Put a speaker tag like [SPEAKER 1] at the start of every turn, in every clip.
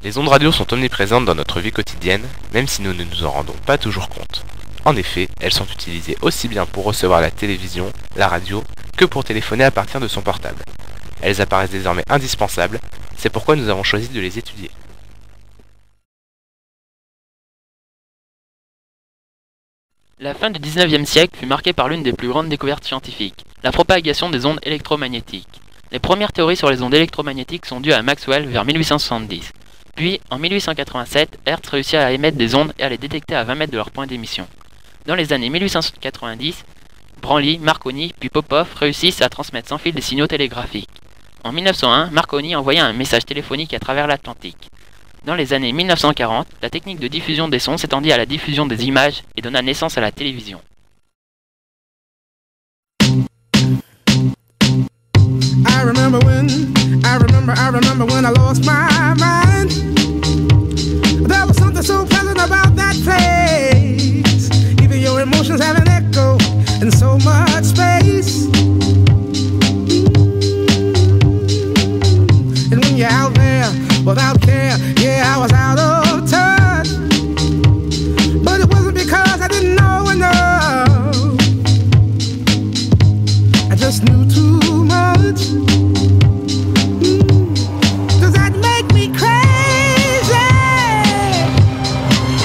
[SPEAKER 1] Les ondes radio sont omniprésentes dans notre vie quotidienne, même si nous ne nous en rendons pas toujours compte. En effet, elles sont utilisées aussi bien pour recevoir la télévision, la radio, que pour téléphoner à partir de son portable. Elles apparaissent désormais indispensables, c'est pourquoi nous avons choisi de les étudier.
[SPEAKER 2] La fin du XIXe siècle fut marquée par l'une des plus grandes découvertes scientifiques, la propagation des ondes électromagnétiques. Les premières théories sur les ondes électromagnétiques sont dues à Maxwell vers 1870. Puis, en 1887, Hertz réussit à émettre des ondes et à les détecter à 20 mètres de leur point d'émission. Dans les années 1890, Branly, Marconi puis Popov réussissent à transmettre sans fil des signaux télégraphiques. En 1901, Marconi envoya un message téléphonique à travers l'Atlantique. Dans les années 1940, la technique de diffusion des sons s'étendit à la diffusion des images et donna naissance à la télévision.
[SPEAKER 3] I remember when I lost my mind. There was something so pleasant about that place. Even your emotions have an echo in so much space. And when you're out there without care, yeah, I was out of touch. But it wasn't because I didn't know enough. I just knew too much. Does that make me crazy?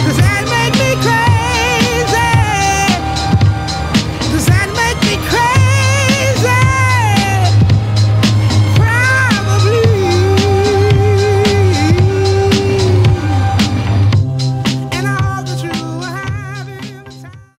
[SPEAKER 3] Does that make me crazy? Does that make me crazy? Probably. And I hope that you are having the time.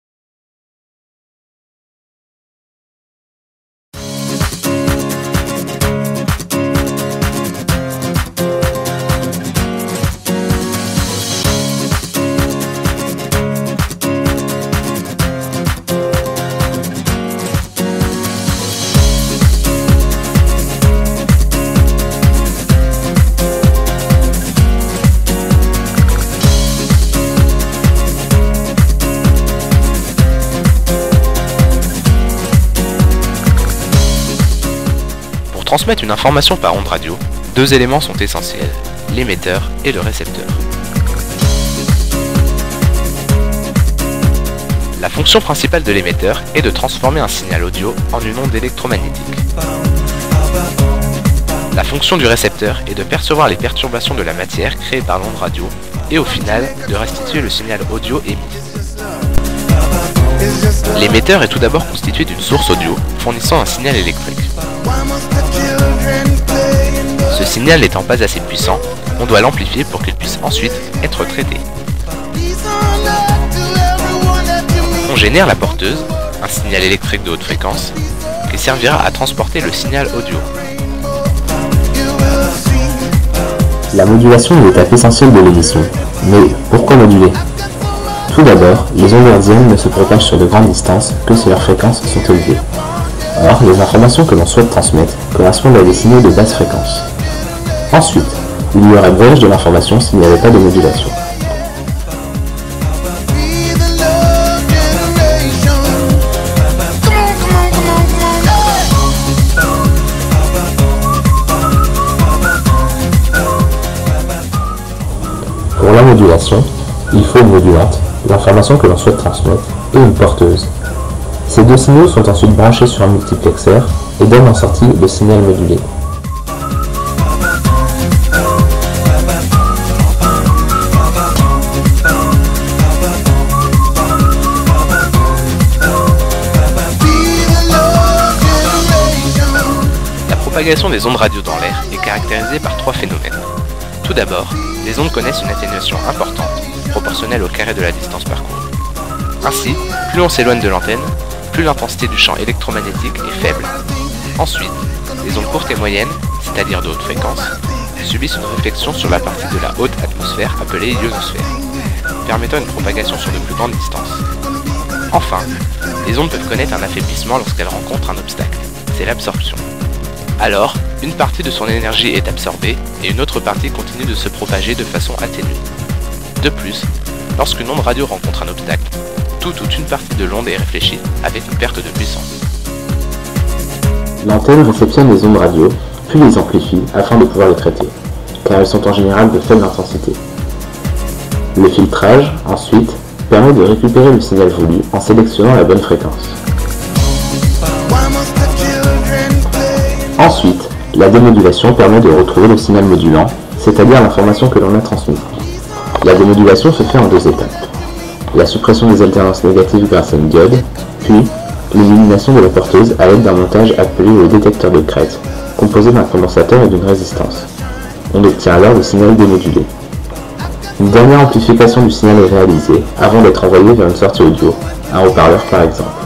[SPEAKER 1] Pour transmettre une information par onde radio, deux éléments sont essentiels, l'émetteur et le récepteur. La fonction principale de l'émetteur est de transformer un signal audio en une onde électromagnétique. La fonction du récepteur est de percevoir les perturbations de la matière créées par l'onde radio et au final de restituer le signal audio émis. L'émetteur est tout d'abord constitué d'une source audio fournissant un signal électrique. Ce signal n'étant pas assez puissant, on doit l'amplifier pour qu'il puisse ensuite être traité. On génère la porteuse, un signal électrique de haute fréquence, qui servira à transporter le signal audio.
[SPEAKER 4] La modulation est l'étape essentielle de l'émission. Mais pourquoi moduler? Tout d'abord, les ondes hertziennes ne se propagent sur de grandes distances que si leurs fréquences sont élevées. Or, les informations que l'on souhaite transmettre correspondent à des signaux de basse fréquence. Ensuite, il y aurait brouillage de l'information s'il n'y avait pas de modulation. Pour la modulation, il faut une modulante, l'information que l'on souhaite transmettre, et une porteuse. Ces deux signaux sont ensuite branchés sur un multiplexeur et donnent en sortie le signal modulé.
[SPEAKER 1] La propagation des ondes radio dans l'air est caractérisée par trois phénomènes. Tout d'abord, les ondes connaissent une atténuation importante, proportionnelle au carré de la distance parcourue. Ainsi, plus on s'éloigne de l'antenne, plus l'intensité du champ électromagnétique est faible. Ensuite, les ondes courtes et moyennes, c'est-à-dire de haute fréquence, subissent une réflexion sur la partie de la haute atmosphère appelée ionosphère, permettant une propagation sur de plus grandes distances. Enfin, les ondes peuvent connaître un affaiblissement lorsqu'elles rencontrent un obstacle, c'est l'absorption. Alors, une partie de son énergie est absorbée et une autre partie continue de se propager de façon atténuée. De plus, lorsqu'une onde radio rencontre un obstacle, toute ou une partie de l'onde est réfléchie avec une perte de puissance.
[SPEAKER 4] L'antenne réceptionne les ondes radio, puis les amplifie afin de pouvoir les traiter. car elles sont en général de faible intensité. Le filtrage, ensuite, permet de récupérer le signal voulu en sélectionnant la bonne fréquence. Ensuite, la démodulation permet de retrouver le signal modulant, c'est-à-dire l'information que l'on a transmise. La démodulation se fait en 2 étapes. La suppression des alternances négatives grâce à une diode, puis l'élimination de la porteuse à l'aide d'un montage appelé le détecteur de crête, composé d'un condensateur et d'une résistance. On obtient alors le signal démodulé. Une dernière amplification du signal est réalisée avant d'être envoyé vers une sortie audio, un haut-parleur par exemple.